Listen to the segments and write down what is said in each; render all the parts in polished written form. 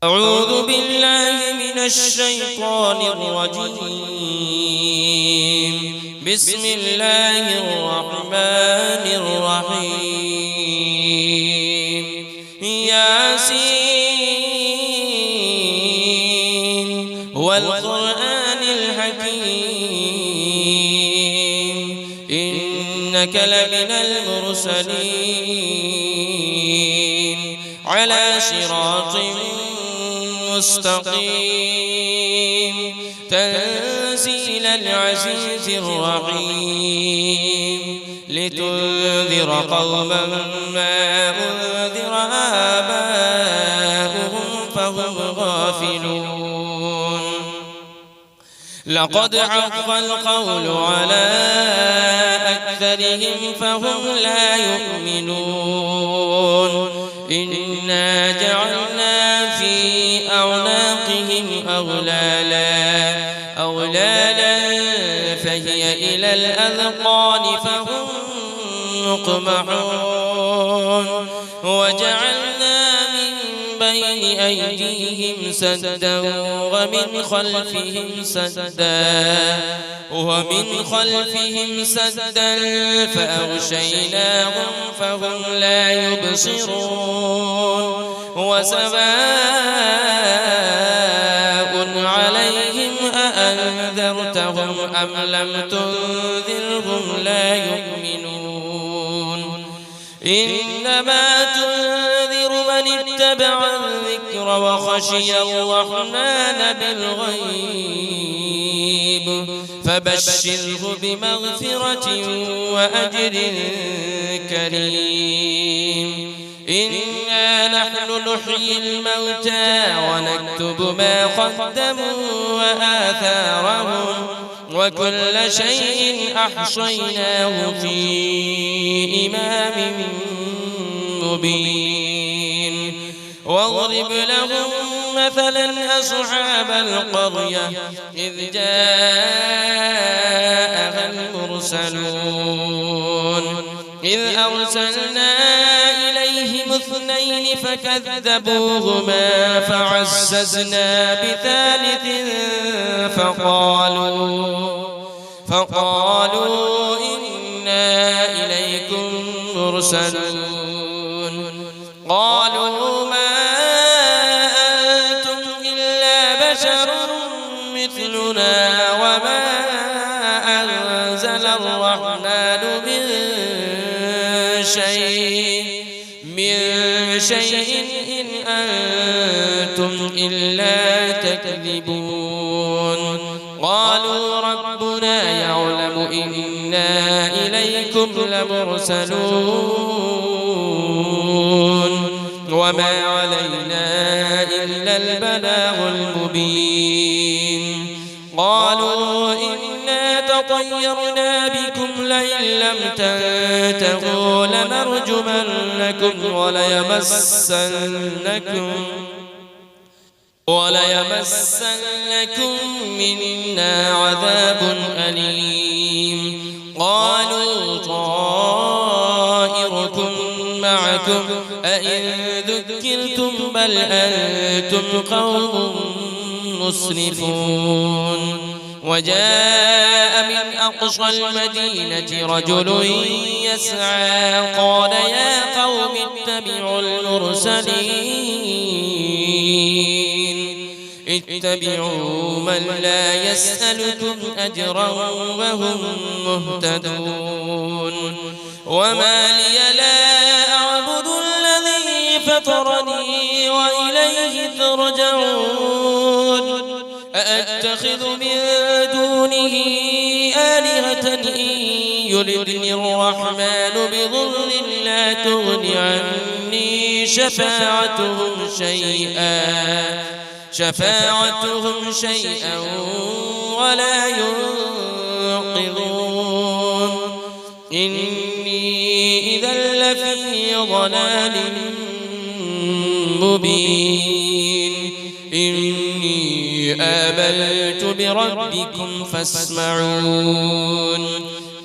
أعوذ بالله من الشيطان الرجيم. بسم الله الرحمن الرحيم. ياسين والقرآن الحكيم إنك لمن المرسلين على صراط مستقيم تنزيل العزيز الرحيم لتنذر قوما ما أنذر آباؤهم فهم غافلون. لقد حق القول على أكثرهم فهم لا يؤمنون. إنا جعلنا في أعناقهم أغلالا فهي إلى الأذقان فهم مقمحون. وجعلنا من بين أيديهم سدا ومن خلفهم سدا فأغشيناهم فهم لا يبصرون. وسواء عليهم أأنذرتهم أم لم تنذرهم لا يؤمنون. إنما تنذر من اتبع الذكر وخشي الرحمن بالغيب فبشره بمغفرة وأجر كريم. إنا نحن نحيي الموتى ونكتب ما قدموا وآثارهم وكل شيء أحصيناه في إمام مبين. واضرب لهم مثلا أصحاب القرية إذ جاءها المرسلون إذ أرسلنا إليهم 2 فكذبوهما فعززنا بثالث فقالوا إنا إليكم مرسلون. قالوا ما أنتم إلا بشر مثلنا وما أنزل الرحمن من شيء إن أنتم إلا تكذبون. قالوا ربنا يعلم إنا إليكم لمرسلون وما علينا إلا البلاغ المبين. قالوا إنا تطيرنا بكم لئن لم تنتهوا لنرجمنكم وليمسنكم منا عذاب أليم. قالوا طائركم معكم أئن ذكرتم بل أنتم قوم مسرفون. وجاء من أقصى المدينة رجل يسعى قال يا قوم اتبعوا من لا يسألكم أجرا وهم مهتدون. وما لي لا أعبد الذي فطرني وإليه ترجعون. أأتخذ من دونه آلهة إن يردني الرحمن بضر لا تغن عني شفاعتهم شيئا ولا ينقذون. إني إذا لفي ضلال مبين. إني آمنت بربكم فاسمعون.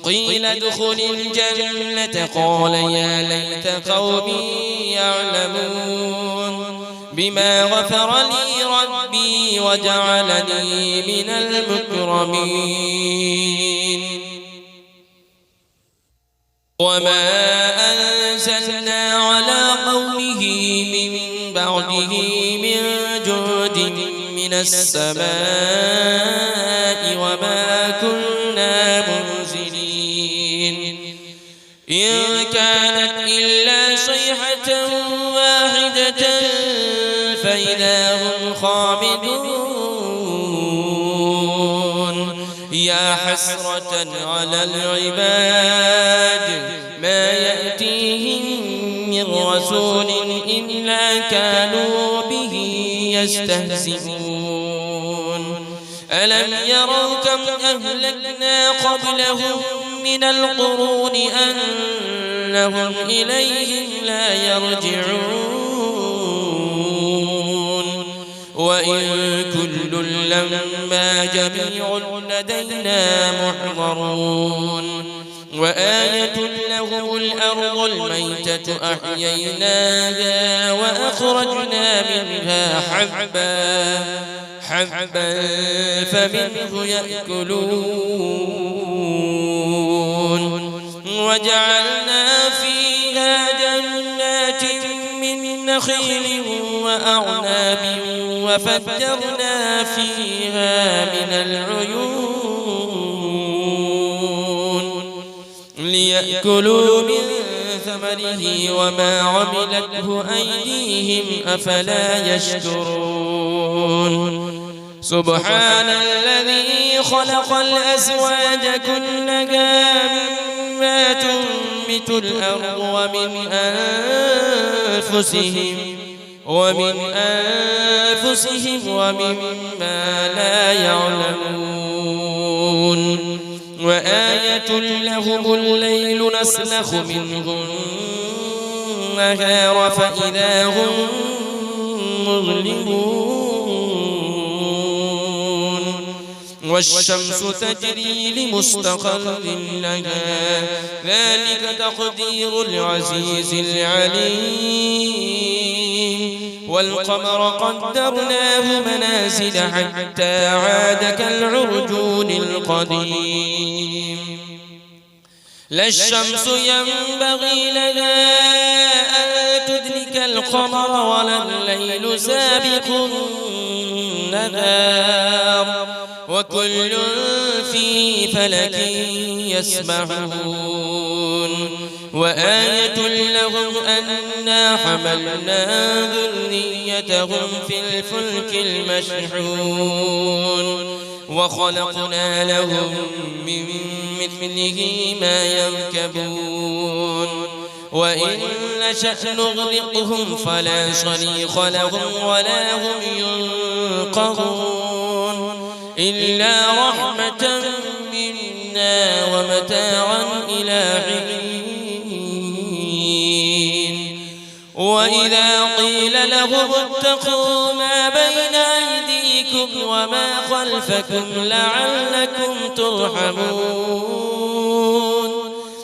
قيل ادخل الجنة قال يا ليت قومي يعلمون. بما غفر لي ربي وجعلني من المكرمين وما أنزلنا على قومه من بعده من جود من السماء وما كنا منزلين إن كانت إلا صيحة واحدة فإذا هم خامدون يا حسرة على العباد ما يأتيهم من رسول إلا كانوا به يستهزئون ألم يروا كم أهلكنا قبلهم من القرون أنهم إليهم لا يرجعون وإن كل لما جميع لدينا محضرون وآية لهم الأرض الميتة أحييناها وأخرجنا منها حبا فمنه يأكلون وجعلنا فيها جنات من نخيل وأعناب وفجرنا فيها من العيون ليأكلوا من ثمره وما عملته أيديهم أفلا يشكرون سبحان الذي خلق الأزواج كلها مما تنبت الأرض ومن أنفسهم ومما لا يعلمون وآية لهم الليل نسلخ منه النهار فإذا هم مظلمون والشمس تجري لمستقر لها ذلك تقدير العزيز العليم والقمر قدرناه منازل حتى عاد كالعرجون القديم لا الشمس ينبغي لها أن تدرك القمر ولا الليل سابق النهار وكل في فلك يسبحون وآية لهم أنا حملنا ذريتهم في الفلك المشحون وخلقنا لهم من مثله ما يركبون وإن نشأ نغرقهم فلا صريخ لهم ولا هم ينقذون إلا رحمة منا ومتاعا إلى حين وإذا قيل لهم اتقوا ما بين أيديكم وما خلفكم لعلكم ترحمون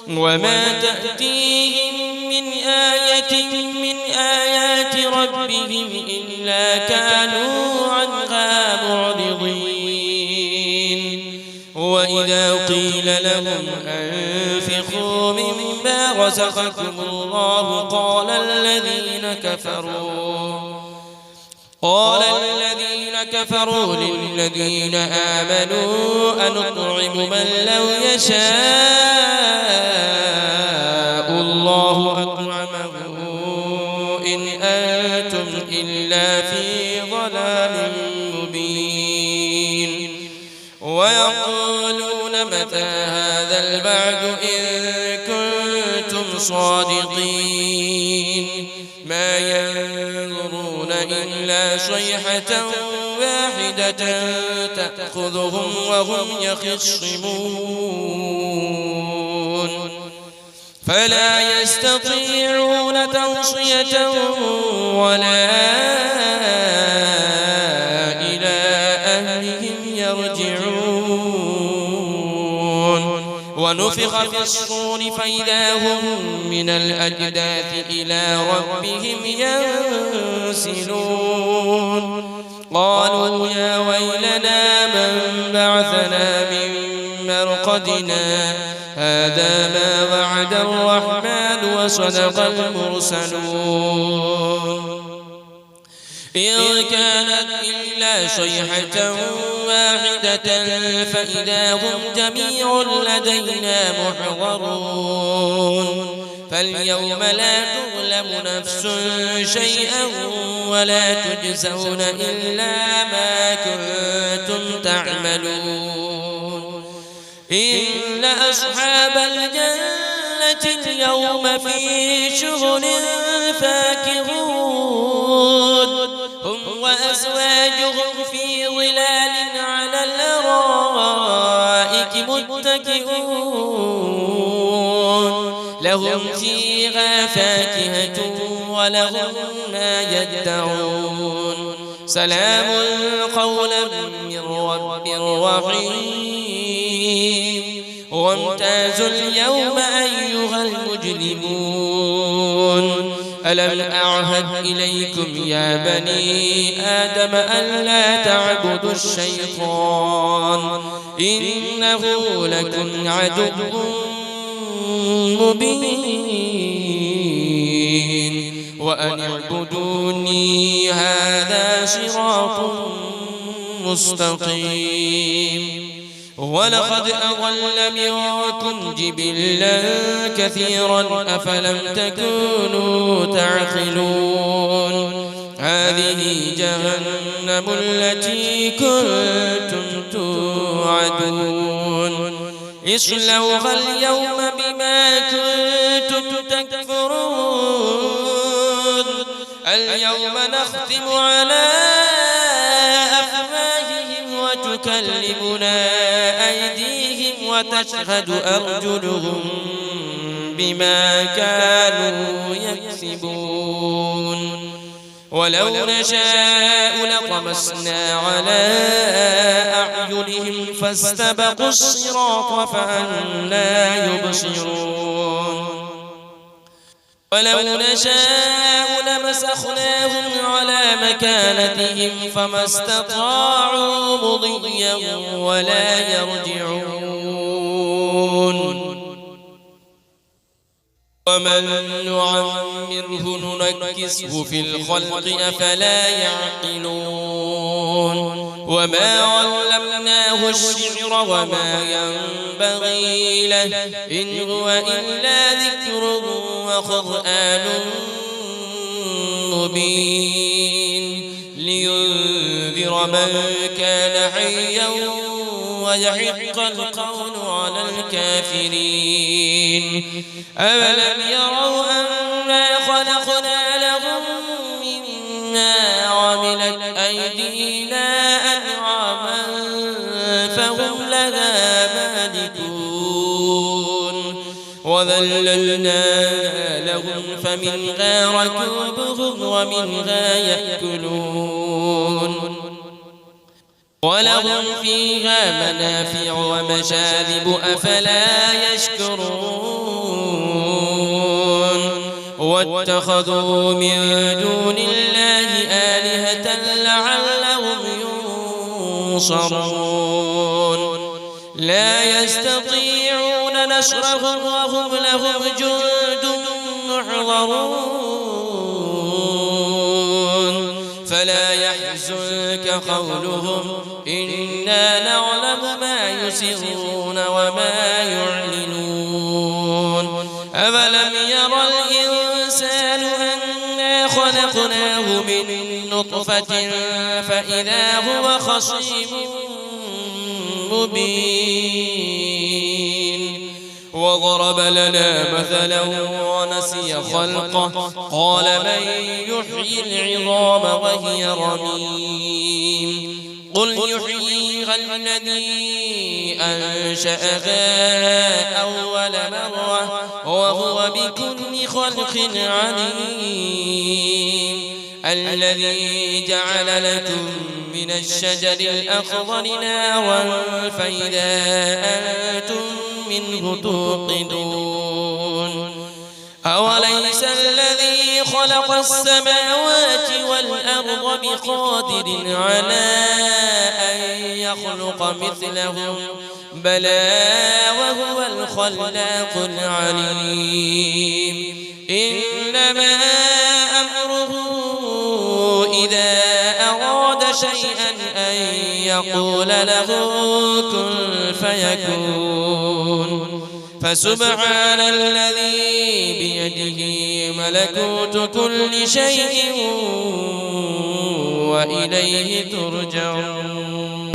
وما تأتيهم من آية من آيات ربهم إلا كانوا عنها معرضين وإذا قيل لهم أنفقوا مما رزقكم الله قال الذين كفروا للذين آمنوا أنطعم من لو يشاء الله أطعمه إن أنتم إلا في ضلال مبين ويقولون متى هذا البعد إن كنتم صادقين ما ينظرون إلا صيحة واحدة تأخذهم وهم يخصمون فلا يستطيعون توصية ولا إلى أهلهم يرجعون ونفخ في الصور فإذا هم من الأجداث إلى ربهم ينسلون قالوا يا ويلنا من بعثنا من مرقدنا هذا ما وعد الرحمن وصدق المرسلون إن كانت إلا صيحة واحدة فإذا هم جميع لدينا محضرون فاليوم لا تظلم نفس شيئا ولا تجزون إلا ما كنتم تعملون إن أصحاب الجنة اليوم في شغل فاكهون هم وأزواجهم في ظلال على الأرائك متكئون لهم فيها فاكهة ولهم ما يدعون سلام قولا من رب رحيم وامتازوا اليوم أيها المجرمون ألم أعهد إليكم يا بني آدم ألا تعبدوا الشيطان إنه لكم عدو مبين وأن اعبدوني هذا صراط مستقيم ولقد أضل منكم جبلا كثيرا أفلم تكونوا تعقلون هذه جهنم التي كنتم توعدون اصلوها اليوم بما كنتم تكفرون اليوم نختم على أفواههم وتكلمنا أيديهم وتشهد أرجلهم بما كانوا يكسبون ولو نشاء لطمسنا على أعينهم فاستبقوا الصراط فأنى يبصرون ولو نشاء لمسخناهم على مكانتهم فما استطاعوا مضيا ولا يرجعون ومن نعمره ننكسه في الخلق أفلا يعقلون وما علمناه الشعر وما ينبغي له إن هو إلا ذكر وقرآن مبين لينذر من كان حيا ويحق القول على الكافرين أولم يروا أنا خلقنا لهم مما عملت أيدينا أنعاما فهم لها مالكون وذللناها لهم فمنها ركوبهم ومنها يأكلون ولهم فيها منافع ومشارب أفلا يشكرون واتخذوا من دون الله آلهة لعلهم ينصرون لا يستطيعون نصرهم وهم لهم جند محضرون فلا يحزنك قولهم إنا نعلم ما يسرون وما يعلنون أولم يرى الإنسان أنا خلقناه من نطفة فإذا هو خصيم مبين وضرب لنا مثلا ونسي خلقه قال من يحيي العظام وهي رميم قل يحييها الذي أنشأها أول مرة وهو بكل خلق عليم الذي جعل لكم من الشجر الأخضر نارا فإذا أنتم منه توقدون أوليس الذي خلق السماوات والأرض بقادر على أن يخلق مثلهم بلى وهو الخلاق العليم إنما أمره إذا أراد شيئا أن يقول له كن فيكون فسبحان الذي بيده ملكوت كل شيء وإليه ترجعون